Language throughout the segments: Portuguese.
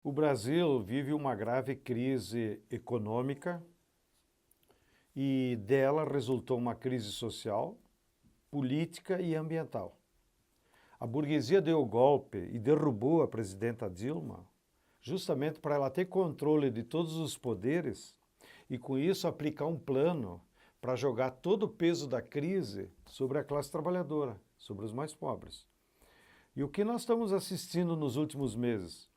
O Brasil vive uma grave crise econômica e dela resultou uma crise social, política e ambiental. A burguesia deu o golpe e derrubou a presidenta Dilma justamente para ela ter controle de todos os poderes e, com isso, aplicar um plano para jogar todo o peso da crise sobre a classe trabalhadora, sobre os mais pobres. E o que nós estamos assistindo nos últimos meses?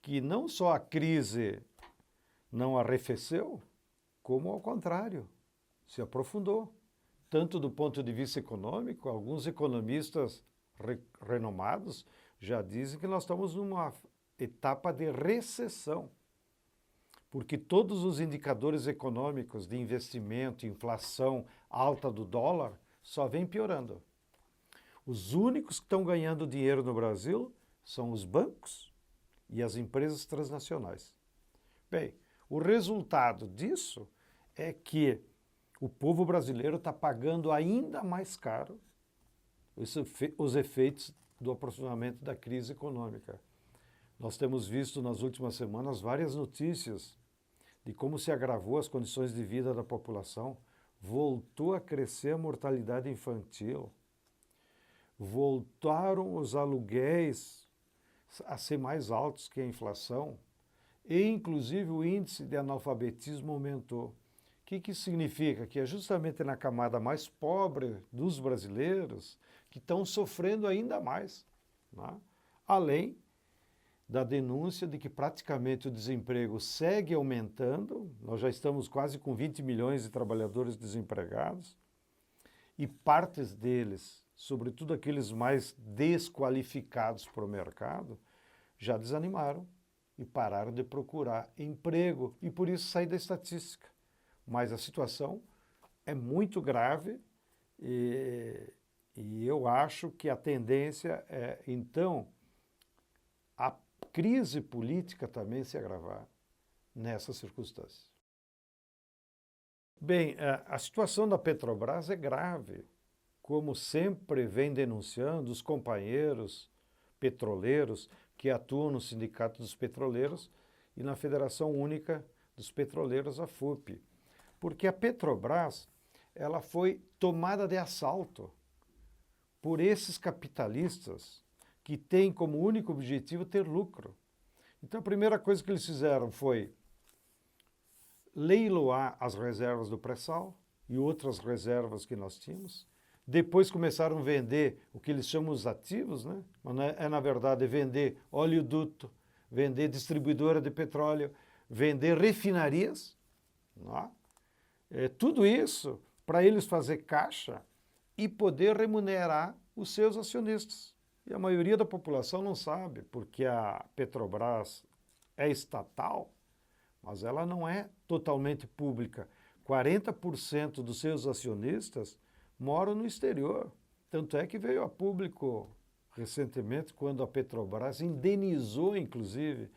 Que não só a crise não arrefeceu, como ao contrário, se aprofundou. Tanto do ponto de vista econômico, alguns economistas renomados já dizem que nós estamos numa etapa de recessão, porque todos os indicadores econômicos de investimento, inflação, alta do dólar, só vem piorando. Os únicos que estão ganhando dinheiro no Brasil são os bancos e as empresas transnacionais. Bem, o resultado disso é que o povo brasileiro está pagando ainda mais caro os efeitos do aprofundamento da crise econômica. Nós temos visto nas últimas semanas várias notícias de como se agravou as condições de vida da população, voltou a crescer a mortalidade infantil, voltaram os aluguéis a ser mais altos que a inflação e, inclusive, o índice de analfabetismo aumentou. O que isso significa? Que é justamente na camada mais pobre dos brasileiros que estão sofrendo ainda mais, né? Além da denúncia de que praticamente o desemprego segue aumentando, nós já estamos quase com 20 milhões de trabalhadores desempregados e partes deles, sobretudo aqueles mais desqualificados para o mercado, já desanimaram e pararam de procurar emprego e por isso saem da estatística. Mas a situação é muito grave e eu acho que a tendência é, então, a crise política também se agravar nessas circunstâncias. Bem, a situação da Petrobras é grave, como sempre vem denunciando os companheiros petroleiros que atuam no Sindicato dos Petroleiros e na Federação Única dos Petroleiros, a FUP. Porque a Petrobras ela foi tomada de assalto por esses capitalistas que têm como único objetivo ter lucro. Então a primeira coisa que eles fizeram foi leiloar as reservas do pré-sal e outras reservas que nós tínhamos. Depois começaram a vender o que eles chamam os ativos, né? Mas na verdade vender oleoduto, vender distribuidora de petróleo, vender refinarias, né? Tudo isso para eles fazer caixa e poder remunerar os seus acionistas. E a maioria da população não sabe, porque a Petrobras é estatal, mas ela não é totalmente pública. 40% dos seus acionistas moram no exterior. Tanto é que veio a público recentemente, quando a Petrobras indenizou, inclusive,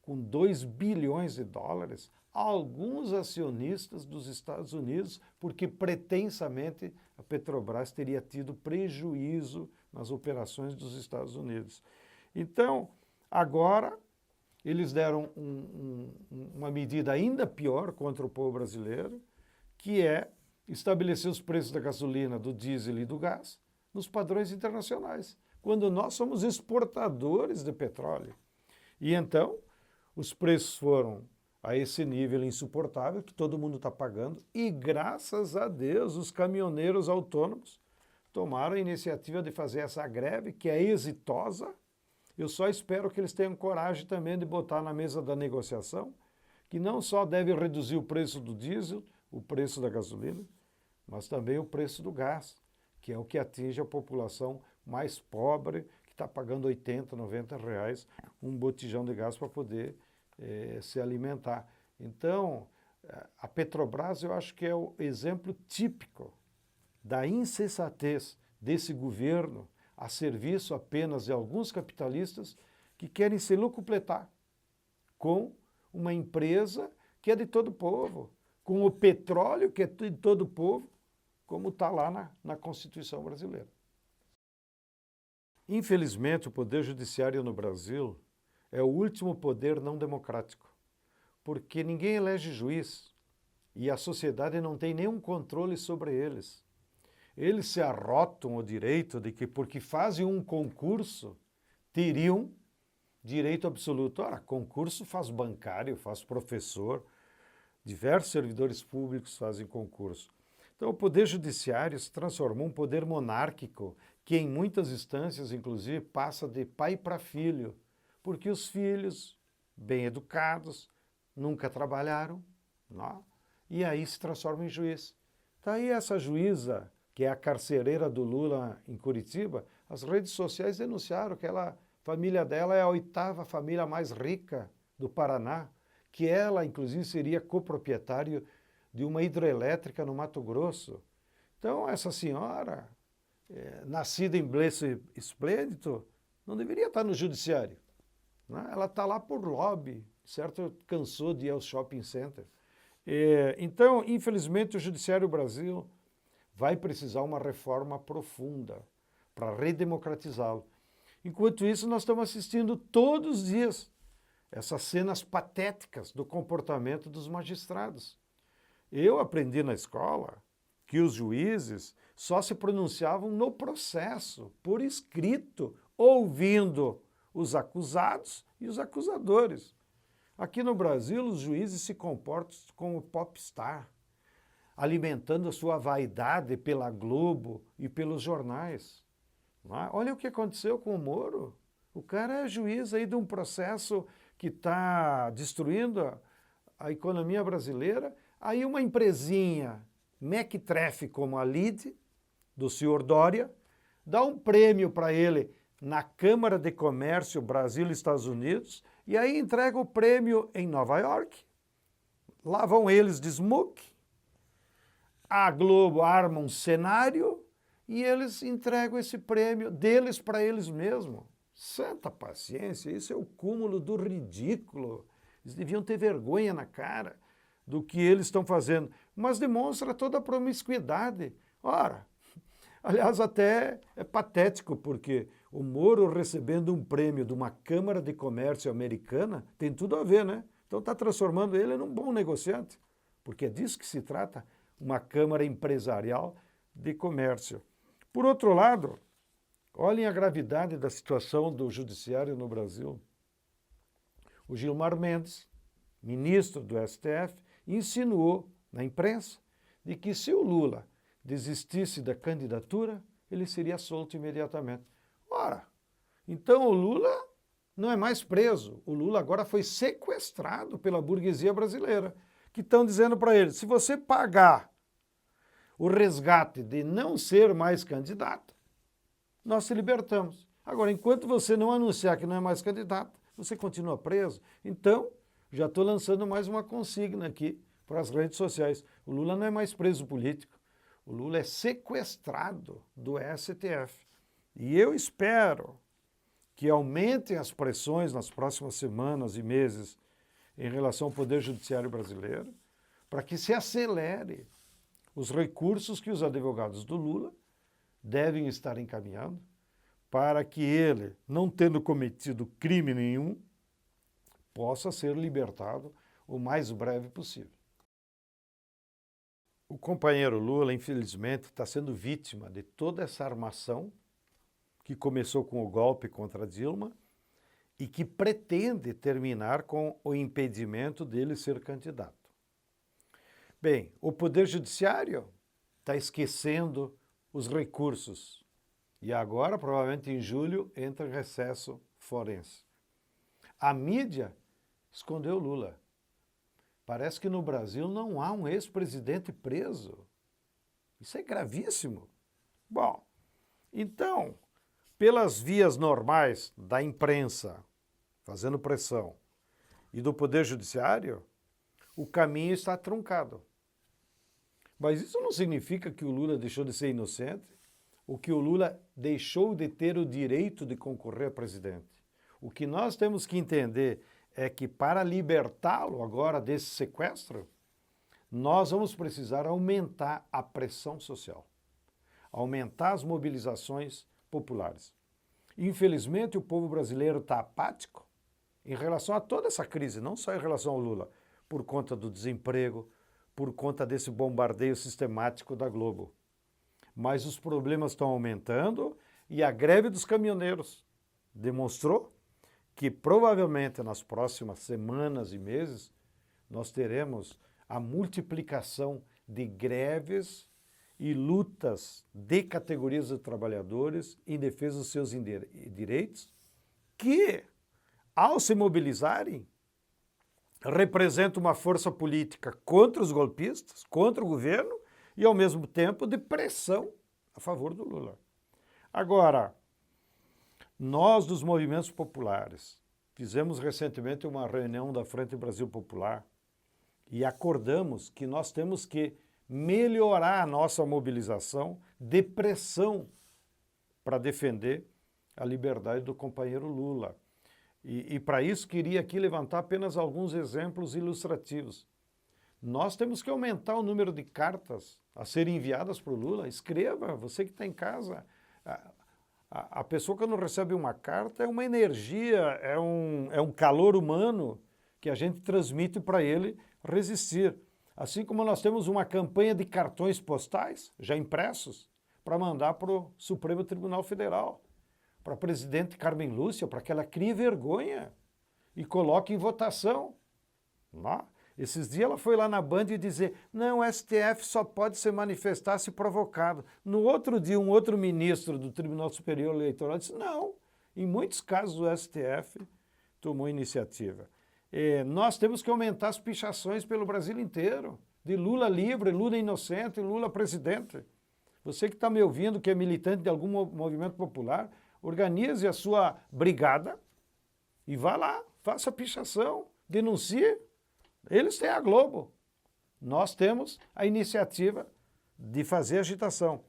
com 2 bilhões de dólares, alguns acionistas dos Estados Unidos, porque pretensamente a Petrobras teria tido prejuízo nas operações dos Estados Unidos. Então, agora, eles deram uma medida ainda pior contra o povo brasileiro, que é estabelecer os preços da gasolina, do diesel e do gás nos padrões internacionais, quando nós somos exportadores de petróleo. E então, os preços foram a esse nível insuportável que todo mundo está pagando e, graças a Deus, os caminhoneiros autônomos tomaram a iniciativa de fazer essa greve, que é exitosa. Eu só espero que eles tenham coragem também de botar na mesa da negociação, que não só deve reduzir o preço do diesel, o preço da gasolina, mas também o preço do gás, que é o que atinge a população mais pobre, que está pagando 80, 90 reais um botijão de gás para poder se alimentar. Então, a Petrobras eu acho que é o exemplo típico da insensatez desse governo a serviço apenas de alguns capitalistas que querem se locupletar com uma empresa que é de todo o povo, com o petróleo que é de todo o povo, como está lá na Constituição brasileira. Infelizmente, o Poder Judiciário no Brasil é o último poder não democrático, porque ninguém elege juiz e a sociedade não tem nenhum controle sobre eles. Eles se arrotam o direito de que, porque fazem um concurso, teriam direito absoluto. Ora, concurso faz bancário, faz professor, diversos servidores públicos fazem concurso. Então, o Poder Judiciário se transformou em um poder monárquico, que em muitas instâncias, inclusive, passa de pai para filho, porque os filhos, bem educados, nunca trabalharam, não? E aí se transforma em juiz. Está aí essa juíza, que é a carcereira do Lula em Curitiba, as redes sociais denunciaram que a família dela é a 8ª família mais rica do Paraná, que ela, inclusive, seria coproprietário de uma hidrelétrica no Mato Grosso. Então, essa senhora, nascida em berço esplêndido, não deveria estar no judiciário, né? Ela está lá por lobby, certo? Cansou de ir ao shopping center. Então, infelizmente, o Judiciário do Brasil vai precisar uma reforma profunda para redemocratizá-lo. Enquanto isso, nós estamos assistindo todos os dias essas cenas patéticas do comportamento dos magistrados. Eu aprendi na escola que os juízes só se pronunciavam no processo, por escrito, ouvindo os acusados e os acusadores. Aqui no Brasil, os juízes se comportam como popstar, alimentando a sua vaidade pela Globo e pelos jornais. Olha o que aconteceu com o Moro. O cara é juiz aí de um processo que está destruindo a economia brasileira. Aí uma empresinha mequetrefe como a Lide, do senhor Dória, dá um prêmio para ele na Câmara de Comércio Brasil e Estados Unidos, e aí entrega o prêmio em Nova York. Lá vão eles de smoke, a Globo arma um cenário e eles entregam esse prêmio deles para eles mesmos. Santa paciência, isso é o cúmulo do ridículo. Eles deviam ter vergonha na cara do que eles estão fazendo, mas demonstra toda a promiscuidade. Ora, aliás, até é patético, porque o Moro recebendo um prêmio de uma Câmara de Comércio americana tem tudo a ver, né? Então está transformando ele num bom negociante, porque é disso que se trata, uma Câmara Empresarial de Comércio. Por outro lado, olhem a gravidade da situação do judiciário no Brasil. O Gilmar Mendes, ministro do STF, insinuou na imprensa de que se o Lula desistisse da candidatura, ele seria solto imediatamente. Ora, então o Lula não é mais preso. O Lula agora foi sequestrado pela burguesia brasileira, que estão dizendo para ele, se você pagar o resgate de não ser mais candidato, nós te libertamos. Agora, enquanto você não anunciar que não é mais candidato, você continua preso. Então, já estou lançando mais uma consigna aqui para as redes sociais. O Lula não é mais preso político. O Lula é sequestrado do STF. E eu espero que aumentem as pressões nas próximas semanas e meses em relação ao Poder Judiciário brasileiro, para que se acelere os recursos que os advogados do Lula devem estar encaminhando para que ele, não tendo cometido crime nenhum, possa ser libertado o mais breve possível. O companheiro Lula, infelizmente, está sendo vítima de toda essa armação que começou com o golpe contra Dilma e que pretende terminar com o impedimento dele ser candidato. Bem, o Poder Judiciário está esquecendo os recursos e agora, provavelmente em julho, entra em recesso forense. A mídia escondeu Lula. Parece que no Brasil não há um ex-presidente preso. Isso é gravíssimo. Bom, então, pelas vias normais da imprensa, fazendo pressão, e do Poder Judiciário, o caminho está truncado. Mas isso não significa que o Lula deixou de ser inocente ou que o Lula deixou de ter o direito de concorrer a presidente. O que nós temos que entender é que para libertá-lo agora desse sequestro, nós vamos precisar aumentar a pressão social, aumentar as mobilizações populares. Infelizmente, o povo brasileiro está apático, em relação a toda essa crise, não só em relação ao Lula, por conta do desemprego, por conta desse bombardeio sistemático da Globo. Mas os problemas estão aumentando e a greve dos caminhoneiros demonstrou que provavelmente nas próximas semanas e meses nós teremos a multiplicação de greves e lutas de categorias de trabalhadores em defesa dos seus direitos, que, ao se mobilizarem, representam uma força política contra os golpistas, contra o governo e, ao mesmo tempo, de pressão a favor do Lula. Agora, nós dos movimentos populares fizemos recentemente uma reunião da Frente Brasil Popular e acordamos que nós temos que melhorar a nossa mobilização de pressão para defender a liberdade do companheiro Lula. E para isso queria aqui levantar apenas alguns exemplos ilustrativos. Nós temos que aumentar o número de cartas a serem enviadas para o Lula. Escreva, você que está em casa. A pessoa que não recebe uma carta é uma energia, é um calor humano que a gente transmite para ele resistir. Assim como nós temos uma campanha de cartões postais, já impressos, para mandar para o Supremo Tribunal Federal, para a presidente Carmen Lúcia, para que ela crie vergonha e coloque em votação. Não? Esses dias ela foi lá na Band e dizer, não, o STF só pode se manifestar se provocado. No outro dia, um outro ministro do Tribunal Superior Eleitoral disse, não, em muitos casos o STF tomou iniciativa. Nós temos que aumentar as pichações pelo Brasil inteiro, de Lula livre, Lula inocente, Lula presidente. Você que está me ouvindo, que é militante de algum movimento popular, organize a sua brigada e vá lá, faça pichação, denuncie. Eles têm a Globo. Nós temos a iniciativa de fazer agitação.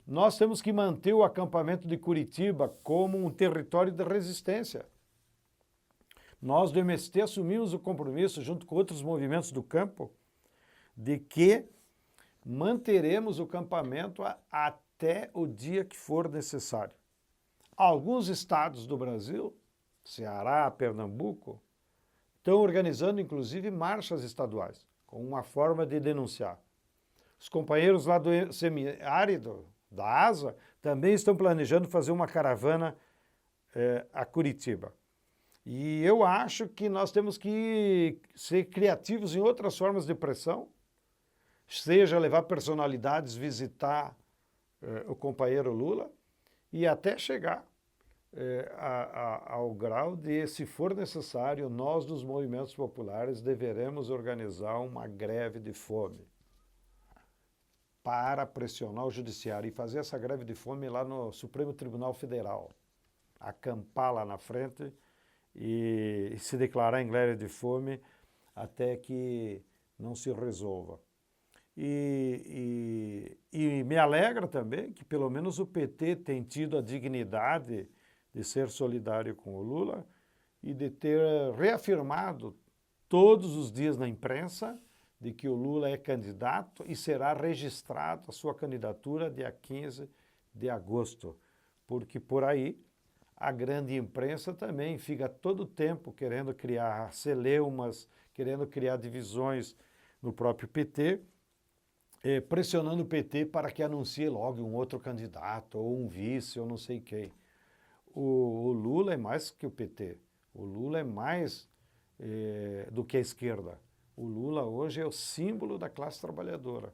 Nós temos que manter o acampamento de Curitiba como um território de resistência. Nós do MST assumimos o compromisso, junto com outros movimentos do campo, de que manteremos o acampamento até o dia que for necessário. Alguns estados do Brasil, Ceará, Pernambuco, estão organizando, inclusive, marchas estaduais, como uma forma de denunciar. Os companheiros lá do semiárido, da ASA, também estão planejando fazer uma caravana a Curitiba. E eu acho que nós temos que ser criativos em outras formas de pressão, seja levar personalidades visitar o companheiro Lula e até chegar ao grau de, se for necessário, nós dos movimentos populares deveremos organizar uma greve de fome para pressionar o judiciário e fazer essa greve de fome lá no Supremo Tribunal Federal, acampar lá na frente e se declarar em greve de fome até que não se resolva. E me alegra também que pelo menos o PT tem tido a dignidade de ser solidário com o Lula e de ter reafirmado todos os dias na imprensa de que o Lula é candidato e será registrado a sua candidatura dia 15 de agosto, porque por aí a grande imprensa também fica todo o tempo querendo criar celeumas, querendo criar divisões no próprio PT, pressionando o PT para que anuncie logo um outro candidato, ou um vice, ou não sei quem. O Lula é mais que o PT. O Lula é mais do que a esquerda. O Lula hoje é o símbolo da classe trabalhadora.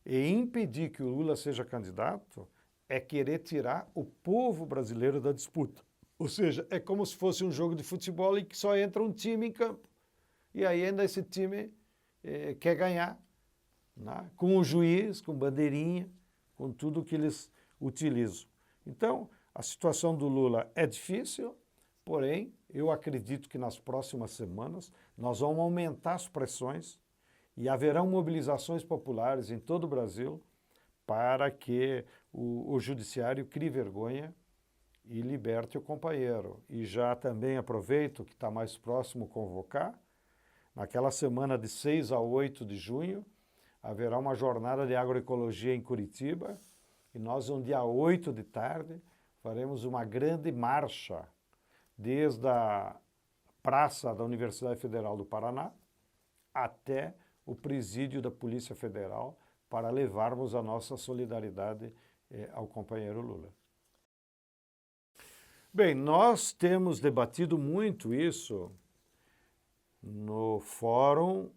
E impedir que o Lula seja candidato é querer tirar o povo brasileiro da disputa. Ou seja, é como se fosse um jogo de futebol em que só entra um time em campo. E aí ainda esse time quer ganhar, né? Com o juiz, com bandeirinha, com tudo que eles utilizam. Então, a situação do Lula é difícil, porém, eu acredito que nas próximas semanas nós vamos aumentar as pressões e haverão mobilizações populares em todo o Brasil para que o judiciário crie vergonha e liberte o companheiro. E já também aproveito que está mais próximo convocar, naquela semana de 6 a 8 de junho, haverá uma jornada de agroecologia em Curitiba e nós, no dia 8 de tarde, faremos uma grande marcha desde a praça da Universidade Federal do Paraná até o presídio da Polícia Federal para levarmos a nossa solidariedade ao companheiro Lula. Bem, nós temos debatido muito isso no Fórum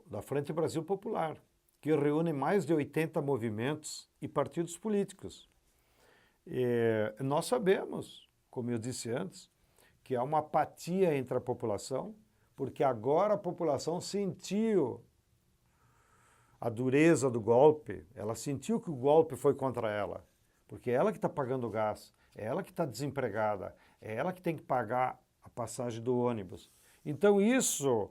da Frente Brasil Popular, que reúne mais de 80 movimentos e partidos políticos. Nós sabemos, como eu disse antes, que há uma apatia entre a população, porque agora a população sentiu a dureza do golpe, ela sentiu que o golpe foi contra ela, porque é ela que está pagando o gás, é ela que está desempregada, é ela que tem que pagar a passagem do ônibus. Então isso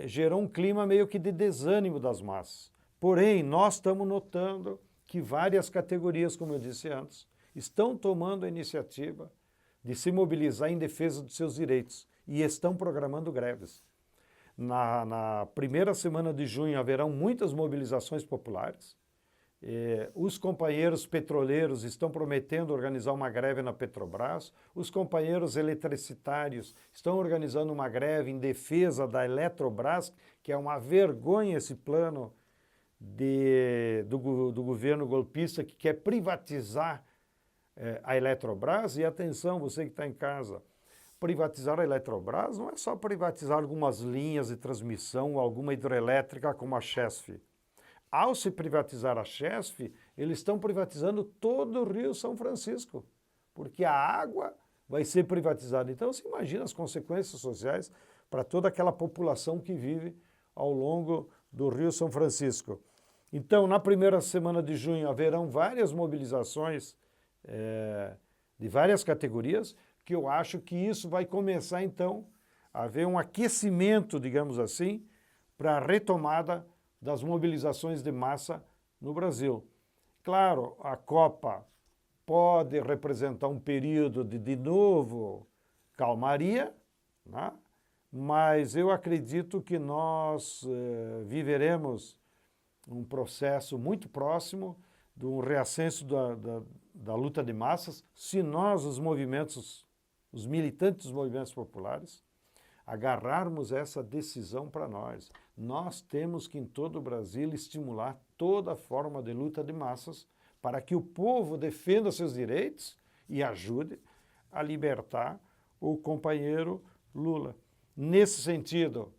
gerou um clima meio que de desânimo das massas. Porém, nós estamos notando que várias categorias, como eu disse antes, estão tomando a iniciativa de se mobilizar em defesa dos seus direitos e estão programando greves. Na primeira semana de junho haverão muitas mobilizações populares. Os companheiros petroleiros estão prometendo organizar uma greve na Petrobras. Os companheiros eletricitários estão organizando uma greve em defesa da Eletrobras, que é uma vergonha esse plano do governo golpista que quer privatizar a Eletrobras. E atenção, você que está em casa, privatizar a Eletrobras não é só privatizar algumas linhas de transmissão ou alguma hidrelétrica como a Chesf. Ao se privatizar a Chesf, eles estão privatizando todo o Rio São Francisco, porque a água vai ser privatizada. Então, você imagina as consequências sociais para toda aquela população que vive ao longo do Rio São Francisco. Então, na primeira semana de junho, haverão várias mobilizações de várias categorias, que eu acho que isso vai começar, então, a haver um aquecimento, digamos assim, para a retomada das mobilizações de massa no Brasil. Claro, a Copa pode representar um período de novo, calmaria, né? Mas eu acredito que nós viveremos um processo muito próximo de um reascenso da luta de massas, se nós, os movimentos, os militantes dos movimentos populares, agarrarmos essa decisão para nós. Nós temos que, em todo o Brasil, estimular toda forma de luta de massas para que o povo defenda seus direitos e ajude a libertar o companheiro Lula. Nesse sentido,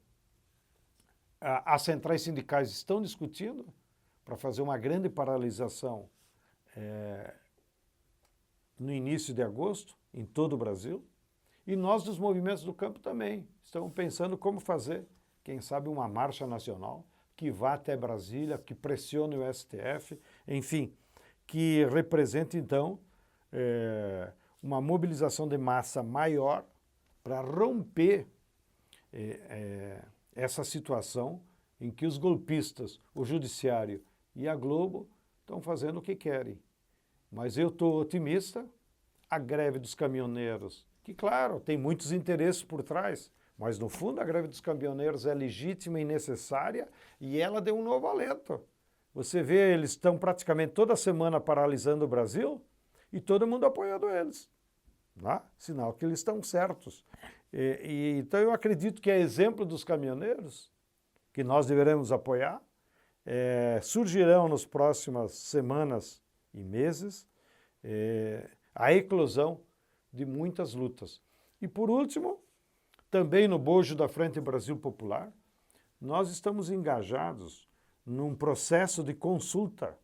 as centrais sindicais estão discutindo para fazer uma grande paralisação no início de agosto, em todo o Brasil. E nós, dos movimentos do campo, também estamos pensando como fazer, quem sabe, uma marcha nacional que vá até Brasília, que pressione o STF, enfim, que represente, então, uma mobilização de massa maior para romper essa situação em que os golpistas, o Judiciário e a Globo estão fazendo o que querem. Mas eu estou otimista. A greve dos caminhoneiros, que, claro, tem muitos interesses por trás, mas, no fundo, a greve dos caminhoneiros é legítima e necessária e ela deu um novo alento. Você vê, eles estão praticamente toda semana paralisando o Brasil e todo mundo apoiando eles. Né? Sinal que eles estão certos. Então, eu acredito que é exemplo dos caminhoneiros, que nós deveremos apoiar, surgirão nas próximas semanas e meses a eclosão de muitas lutas. E, por último, também no bojo da Frente Brasil Popular, nós estamos engajados num processo de consulta,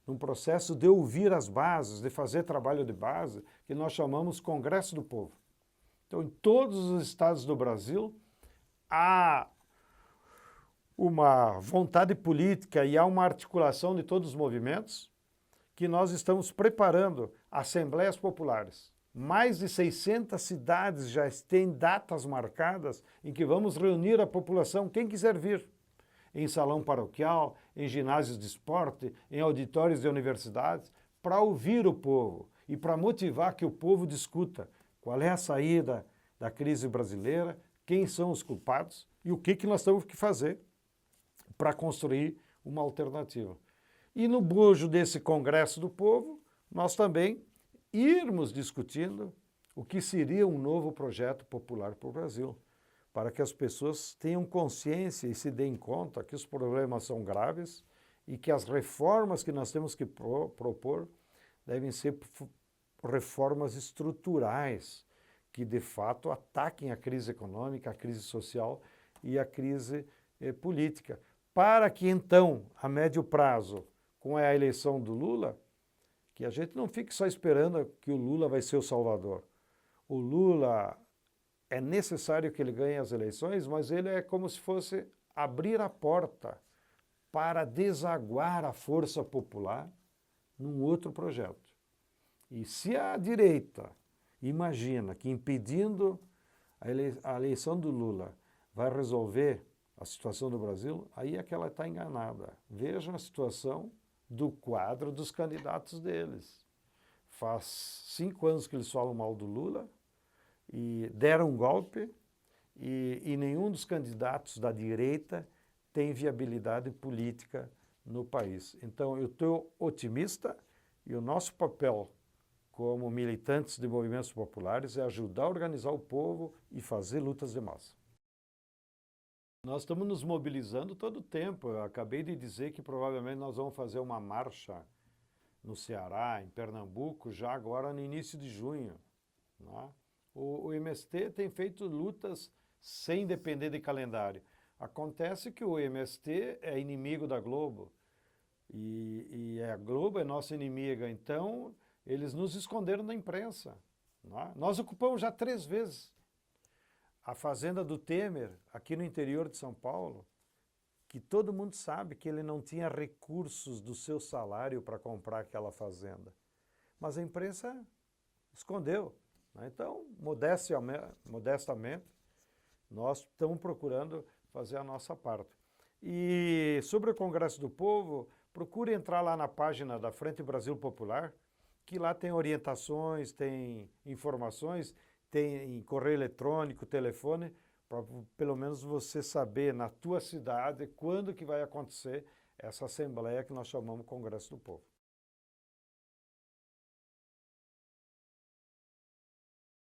num processo de ouvir as bases, de fazer trabalho de base, que nós chamamos Congresso do Povo. Então, em todos os estados do Brasil, há uma vontade política e há uma articulação de todos os movimentos que nós estamos preparando assembleias populares. Mais de 600 cidades já têm datas marcadas em que vamos reunir a população, quem quiser vir, em salão paroquial, em ginásios de esporte, em auditórios de universidades, para ouvir o povo e para motivar que o povo discuta qual é a saída da crise brasileira, quem são os culpados e o que nós temos que fazer para construir uma alternativa. E no bojo desse Congresso do Povo, nós também irmos discutindo o que seria um novo projeto popular para o Brasil, para que as pessoas tenham consciência e se deem conta que os problemas são graves e que as reformas que nós temos que propor devem ser reformas estruturais, que de fato ataquem a crise econômica, a crise social e a crise política, para que então, a médio prazo, com a eleição do Lula, que a gente não fique só esperando que o Lula vai ser o salvador. O Lula, é necessário que ele ganhe as eleições, mas ele é como se fosse abrir a porta para desaguar a força popular num outro projeto. E se a direita imagina que impedindo a eleição do Lula vai resolver a situação do Brasil, aí é que ela está enganada. Vejam a situação do quadro dos candidatos deles. Faz 5 anos que eles falam mal do Lula e deram um golpe e nenhum dos candidatos da direita tem viabilidade política no país. Então, eu estou otimista e o nosso papel como militantes de movimentos populares é ajudar a organizar o povo e fazer lutas de massa. Nós estamos nos mobilizando todo o tempo. Eu acabei de dizer que provavelmente nós vamos fazer uma marcha no Ceará, em Pernambuco, já agora no início de junho, né? O MST tem feito lutas sem depender de calendário. Acontece que o MST é inimigo da Globo e a Globo é nossa inimiga, então eles nos esconderam da imprensa, né? Nós ocupamos já 3 vezes a fazenda do Temer, aqui no interior de São Paulo, que todo mundo sabe que ele não tinha recursos do seu salário para comprar aquela fazenda. Mas a imprensa escondeu. Então, modestamente, nós estamos procurando fazer a nossa parte. E sobre o Congresso do Povo, procure entrar lá na página da Frente Brasil Popular, que lá tem orientações, tem informações, tem correio eletrônico, telefone, para pelo menos você saber na tua cidade quando que vai acontecer essa assembleia que nós chamamos Congresso do Povo.